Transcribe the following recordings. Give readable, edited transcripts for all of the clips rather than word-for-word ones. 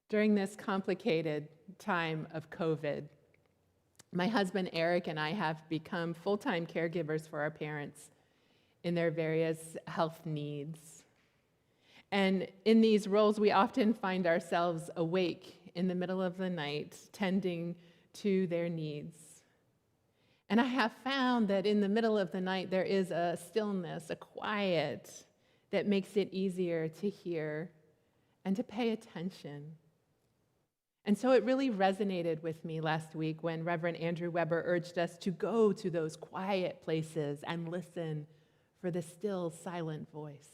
During this complicated time of COVID, my husband Eric and I have become full-time caregivers for our parents in their various health needs. And in these roles, we often find ourselves awake in the middle of the night, tending to their needs. And I have found that in the middle of the night, there is a stillness, a quiet that makes it easier to hear and to pay attention. And so it really resonated with me last week when Reverend Andrew Weber urged us to go to those quiet places and listen for the still, silent voice.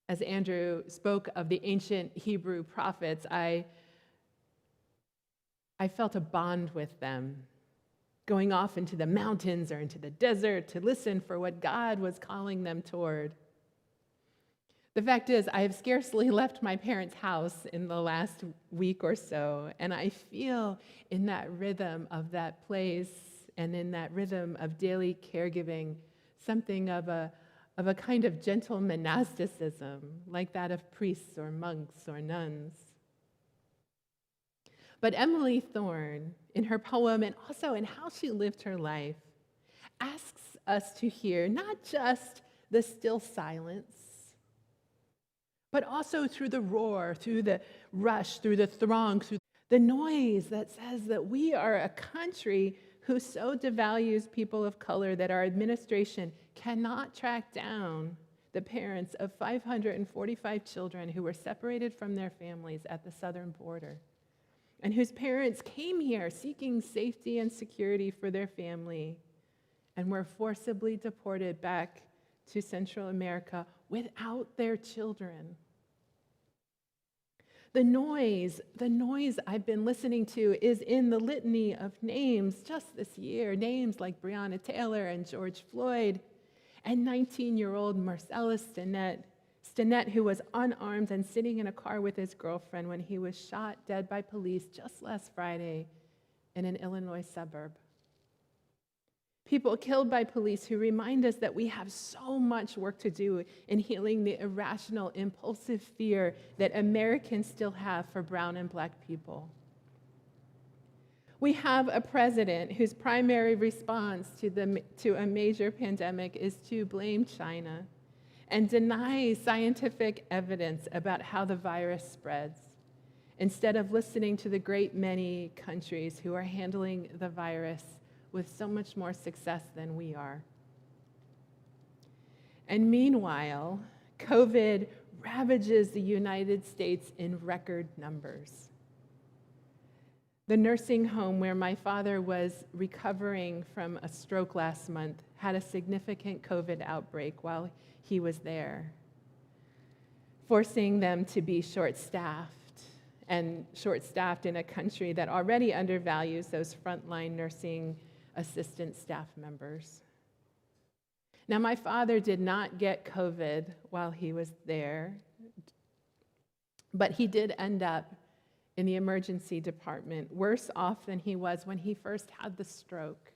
As Andrew spoke of the ancient Hebrew prophets, I felt a bond with them, going off into the mountains or into the desert to listen for what God was calling them toward. The fact is, I have scarcely left my parents' house in the last week or so, and I feel in that rhythm of that place and in that rhythm of daily caregiving something of a kind of gentle monasticism, like that of priests or monks or nuns. But Emily Thorne, in her poem and also in how she lived her life, asks us to hear not just the still silence, but also through the roar, through the rush, through the throng, through the noise that says that we are a country who so devalues people of color that our administration cannot track down the parents of 545 children who were separated from their families at the southern border, and whose parents came here seeking safety and security for their family and were forcibly deported back to Central America without their children. The noise I've been listening to is in the litany of names just this year, names like Breonna Taylor and George Floyd, and 19-year-old Marcellus Stinnett, who was unarmed and sitting in a car with his girlfriend when he was shot dead by police just last Friday in an Illinois suburb. People killed by police who remind us that we have so much work to do in healing the irrational, impulsive fear that Americans still have for brown and black people. We have a president whose primary response to a major pandemic is to blame China and deny scientific evidence about how the virus spreads, instead of listening to the great many countries who are handling the virus with so much more success than we are. And meanwhile, COVID ravages the United States in record numbers. The nursing home where my father was recovering from a stroke last month had a significant COVID outbreak while he was there, forcing them to be short-staffed in a country that already undervalues those frontline nursing assistant staff members. Now, my father did not get COVID while he was there, but he did end up in the emergency department, worse off than he was when he first had the stroke.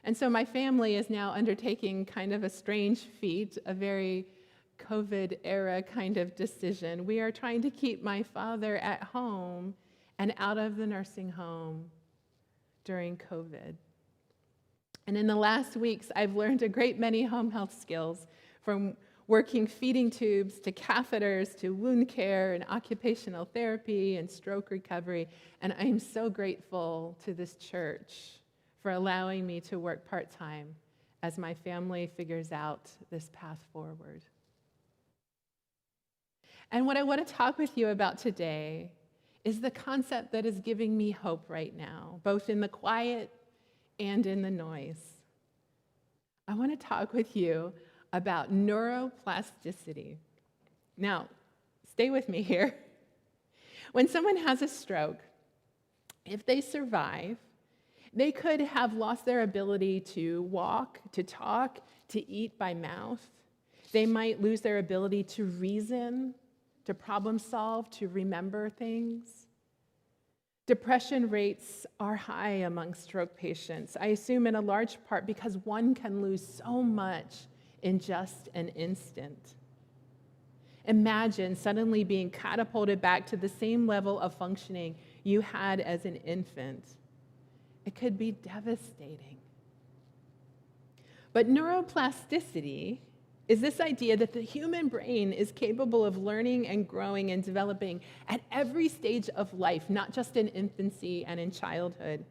And so my family is now undertaking kind of a strange feat, a very COVID-era kind of decision. We are trying to keep my father at home and out of the nursing home during COVID. And in the last weeks, I've learned a great many home health skills, from working feeding tubes to catheters to wound care and occupational therapy and stroke recovery. And I'm so grateful to this church for allowing me to work part-time as my family figures out this path forward. And what I want to talk with you about today is the concept that is giving me hope right now, both in the quiet and in the noise. I want to talk with you about neuroplasticity. Now, stay with me here. When someone has a stroke, if they survive, they could have lost their ability to walk, to talk, to eat by mouth. They might lose their ability to reason, to problem solve, to remember things. Depression rates are high among stroke patients, I assume in a large part because one can lose so much in just an instant. Imagine suddenly being catapulted back to the same level of functioning you had as an infant. It could be devastating. But neuroplasticity is this idea that the human brain is capable of learning and growing and developing at every stage of life, not just in infancy and in childhood.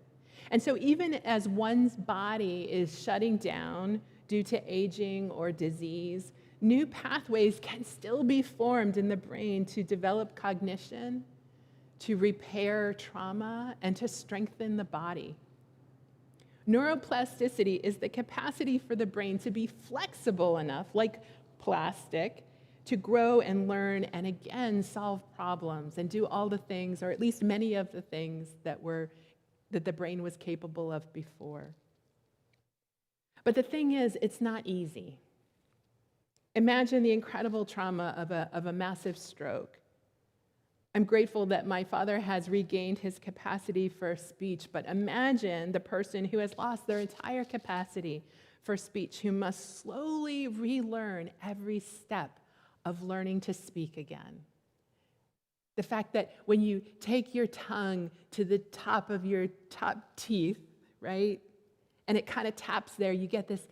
And so even as one's body is shutting down due to aging or disease, new pathways can still be formed in the brain to develop cognition, to repair trauma, and to strengthen the body. Neuroplasticity is the capacity for the brain to be flexible enough, like plastic, to grow and learn and again solve problems and do all the things, or at least many of the things that the brain was capable of before. But the thing is, it's not easy. Imagine the incredible trauma of a massive stroke. I'm grateful that my father has regained his capacity for speech, but imagine the person who has lost their entire capacity for speech, who must slowly relearn every step of learning to speak again. The fact that when you take your tongue to the top of your top teeth, right, and it kind of taps there, you get this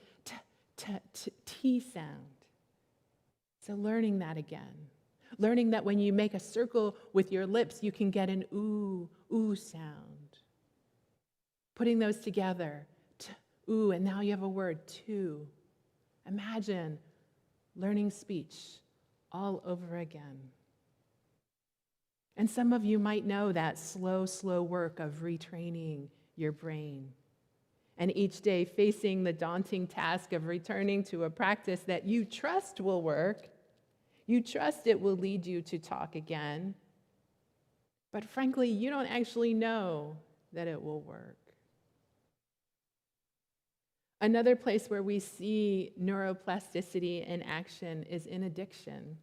T sound. So learning that again. Learning that when you make a circle with your lips, you can get an ooh sound. Putting those together, ooh, and now you have a word, to. Imagine learning speech all over again. And some of you might know that slow work of retraining your brain. And each day facing the daunting task of returning to a practice that you trust will work. You trust it will lead you to talk again. But frankly, you don't actually know that it will work. Another place where we see neuroplasticity in action is in addiction.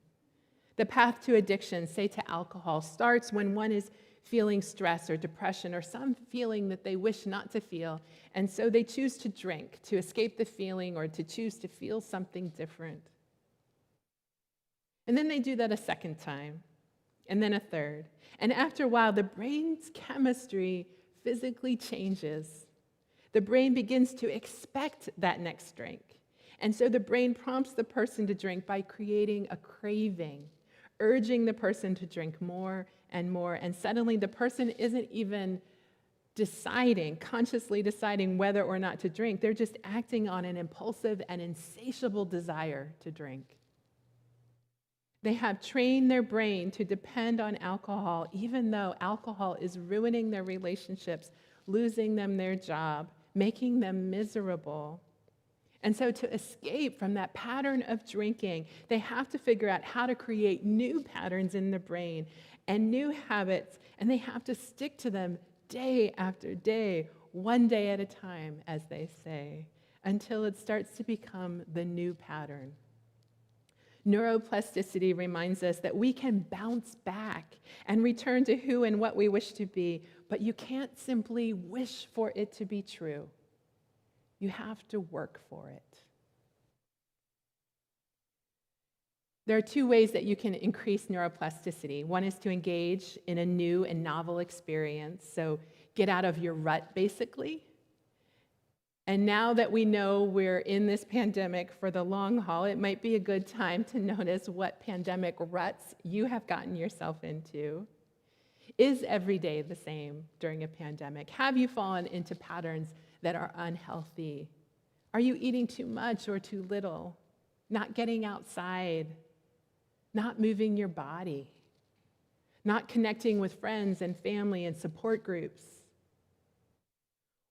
The path to addiction, say to alcohol, starts when one is feeling stress or depression or some feeling that they wish not to feel, and so they choose to drink to escape the feeling or to choose to feel something different. And then they do that a second time, and then a third. And after a while, the brain's chemistry physically changes. The brain begins to expect that next drink. And so the brain prompts the person to drink by creating a craving, urging the person to drink more and more. And suddenly the person isn't even consciously deciding whether or not to drink. They're just acting on an impulsive and insatiable desire to drink. They have trained their brain to depend on alcohol, even though alcohol is ruining their relationships, losing them their job, making them miserable. And so to escape from that pattern of drinking, they have to figure out how to create new patterns in the brain and new habits, and they have to stick to them day after day, one day at a time, as they say, until it starts to become the new pattern. Neuroplasticity reminds us that we can bounce back and return to who and what we wish to be, but you can't simply wish for it to be true. You have to work for it. There are two ways that you can increase neuroplasticity. One is to engage in a new and novel experience, so get out of your rut, basically. And now that we know we're in this pandemic for the long haul, it might be a good time to notice what pandemic ruts you have gotten yourself into. Is every day the same during a pandemic? Have you fallen into patterns that are unhealthy? Are you eating too much or too little? Not getting outside? Not moving your body? Not connecting with friends and family and support groups?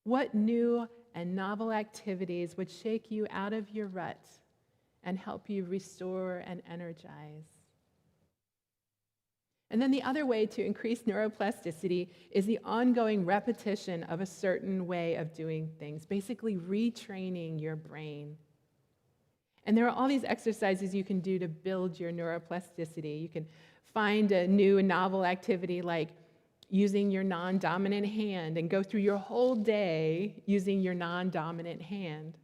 What new and novel activities would shake you out of your rut and help you restore and energize? And then the other way to increase neuroplasticity is the ongoing repetition of a certain way of doing things, basically retraining your brain. And there are all these exercises you can do to build your neuroplasticity. You can find a new and novel activity like using your non-dominant hand and go through your whole day using your non-dominant hand.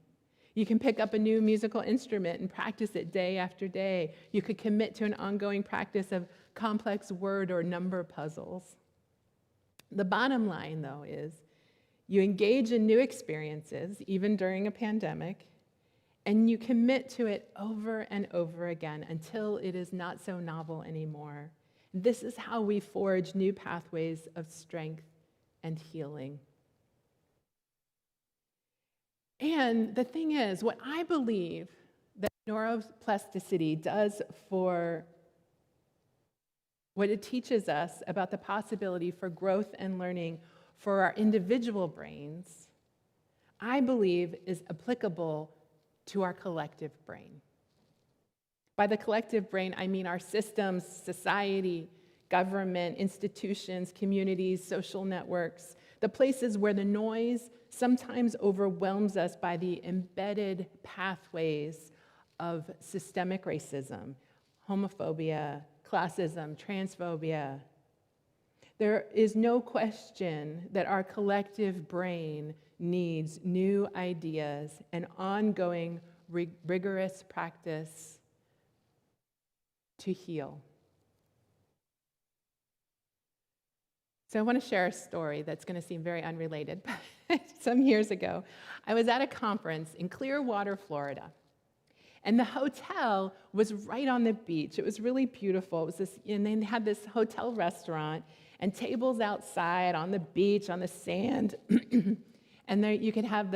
You can pick up a new musical instrument and practice it day after day. You could commit to an ongoing practice of complex word or number puzzles. The bottom line, though, is you engage in new experiences, even during a pandemic, and you commit to it over and over again until it is not so novel anymore. This is how we forge new pathways of strength and healing. And the thing is, what I believe that neuroplasticity does for what it teaches us about the possibility for growth and learning for our individual brains, I believe is applicable to our collective brain. By the collective brain, I mean our systems, society, government, institutions, communities, social networks, the places where the noise sometimes overwhelms us by the embedded pathways of systemic racism, homophobia, classism, transphobia. There is no question that our collective brain needs new ideas and ongoing rigorous practice to heal. So I want to share a story that's going to seem very unrelated, but some years ago, I was at a conference in Clearwater, Florida. And the hotel was right on the beach. It was really beautiful. It was this, and they had this hotel restaurant and tables outside on the beach, on the sand. And there you could have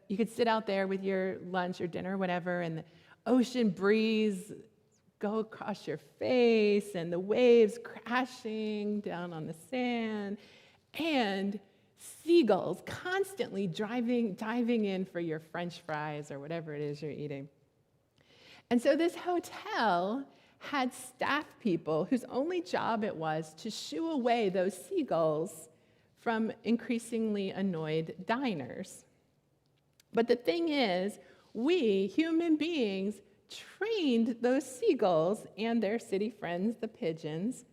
you could sit out there with your lunch or dinner or whatever, and the ocean breeze go across your face and the waves crashing down on the sand, and seagulls constantly diving in for your French fries or whatever it is you're eating. And so this hotel had staff people whose only job it was to shoo away those seagulls from increasingly annoyed diners. But the thing is, we human beings trained those seagulls and their city friends, the pigeons,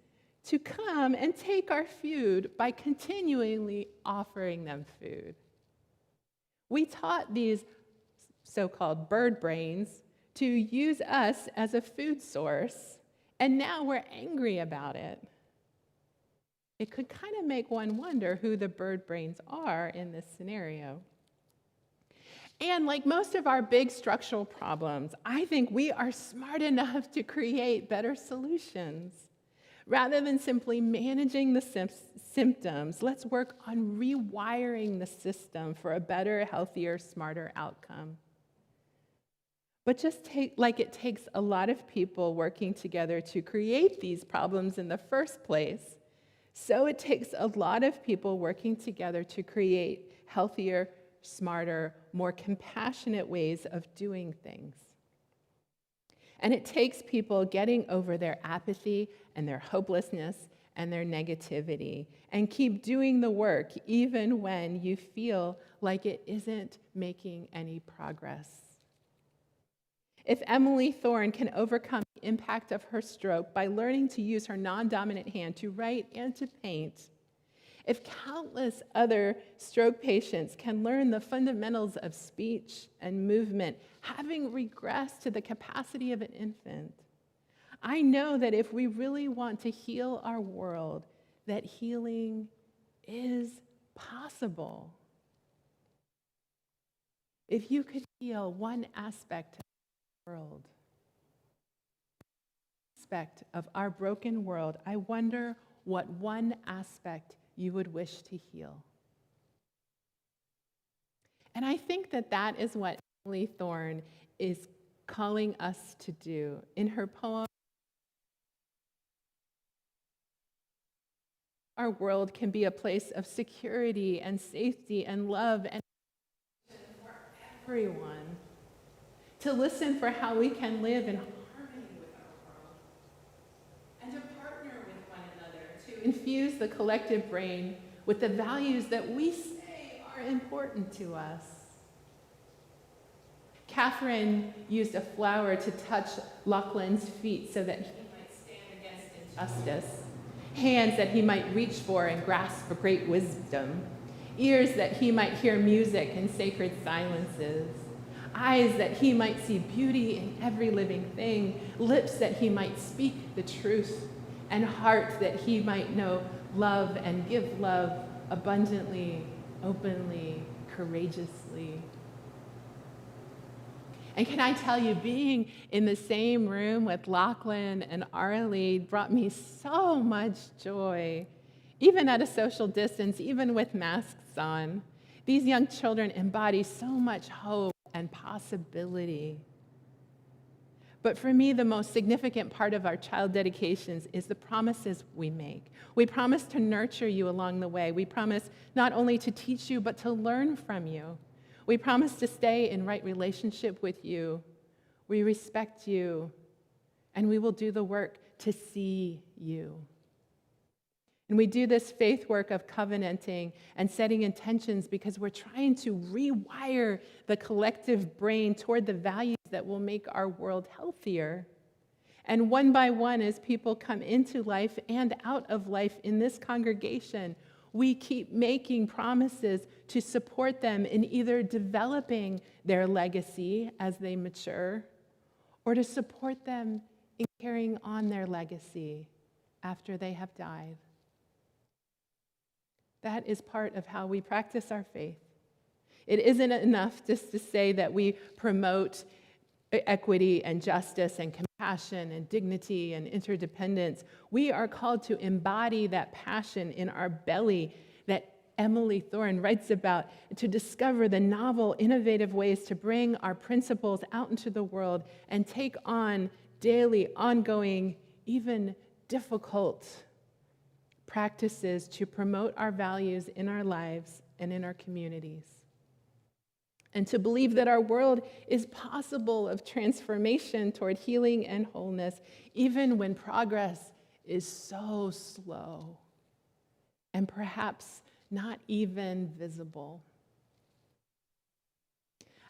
to come and take our food by continually offering them food. We taught these so-called bird brains to use us as a food source, and now we're angry about it. It could kind of make one wonder who the bird brains are in this scenario. And like most of our big structural problems, I think we are smart enough to create better solutions. Rather than simply managing the symptoms, let's work on rewiring the system for a better, healthier, smarter outcome. But like it takes a lot of people working together to create these problems in the first place, so it takes a lot of people working together to create healthier, smarter, more compassionate ways of doing things. And it takes people getting over their apathy and their hopelessness and their negativity and keep doing the work even when you feel like it isn't making any progress. If Emily Thorne can overcome the impact of her stroke by learning to use her non-dominant hand to write and to paint, if countless other stroke patients can learn the fundamentals of speech and movement, having regressed to the capacity of an infant, I know that if we really want to heal our world, that healing is possible. If you could heal one aspect of the world, aspect of our broken world, I wonder what one aspect you would wish to heal. And I think that that is what Emily Thorne is calling us to do. In her poem, our world can be a place of security and safety and love and for everyone. To listen for how we can live in harmony with our world and to partner with one another to infuse the collective brain with the values that we say are important to us. Catherine used a flower to touch Lachlan's feet so that he might stand against injustice, hands that he might reach for and grasp for great wisdom, ears that he might hear music in sacred silences. eyes that he might see beauty in every living thing, lips that he might speak the truth, and heart that he might know love and give love abundantly, openly, courageously. And can I tell you, being in the same room with Lachlan and Arlie brought me so much joy, even at a social distance, even with masks on. These young children embody so much hope and possibility. But for me, the most significant part of our child dedications is the promises we make. We promise to nurture you along the way. We promise not only to teach you, but to learn from you. We promise to stay in right relationship with you. We respect you, and we will do the work to see you. And we do this faith work of covenanting and setting intentions because we're trying to rewire the collective brain toward the values that will make our world healthier. And one by one, as people come into life and out of life in this congregation, we keep making promises to support them in either developing their legacy as they mature or to support them in carrying on their legacy after they have died. That is part of how we practice our faith. It isn't enough just to say that we promote equity and justice and compassion and dignity and interdependence. We are called to embody that passion in our belly that Emily Thorne writes about, to discover the novel, innovative ways to bring our principles out into the world and take on daily, ongoing, even difficult practices to promote our values in our lives and in our communities. And to believe that our world is possible of transformation toward healing and wholeness, even when progress is so slow and perhaps not even visible.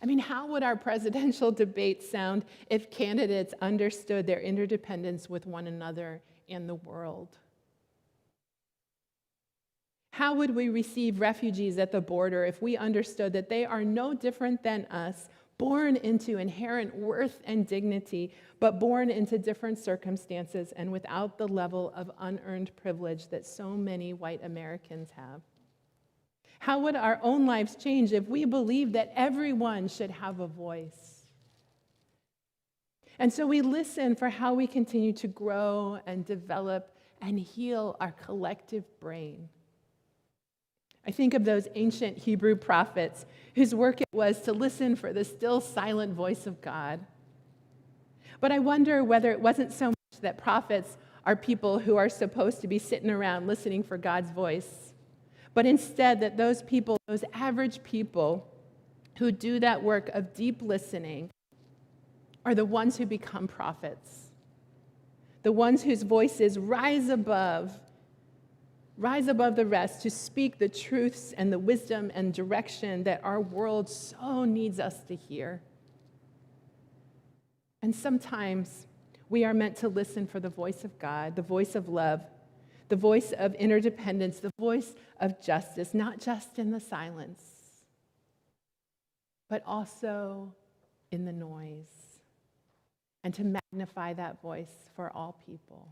I mean, how would our presidential debate sound if candidates understood their interdependence with one another and the world? How would we receive refugees at the border if we understood that they are no different than us, born into inherent worth and dignity, but born into different circumstances and without the level of unearned privilege that so many white Americans have? How would our own lives change if we believed that everyone should have a voice? And so we listen for how we continue to grow and develop and heal our collective brain. I think of those ancient Hebrew prophets whose work it was to listen for the still silent voice of God. But I wonder whether it wasn't so much that prophets are people who are supposed to be sitting around listening for God's voice, but instead that those people, those average people who do that work of deep listening, are the ones who become prophets, the ones whose voices rise above the rest to speak the truths and the wisdom and direction that our world so needs us to hear. And sometimes we are meant to listen for the voice of God, the voice of love, the voice of interdependence, the voice of justice, not just in the silence, but also in the noise, and to magnify that voice for all people.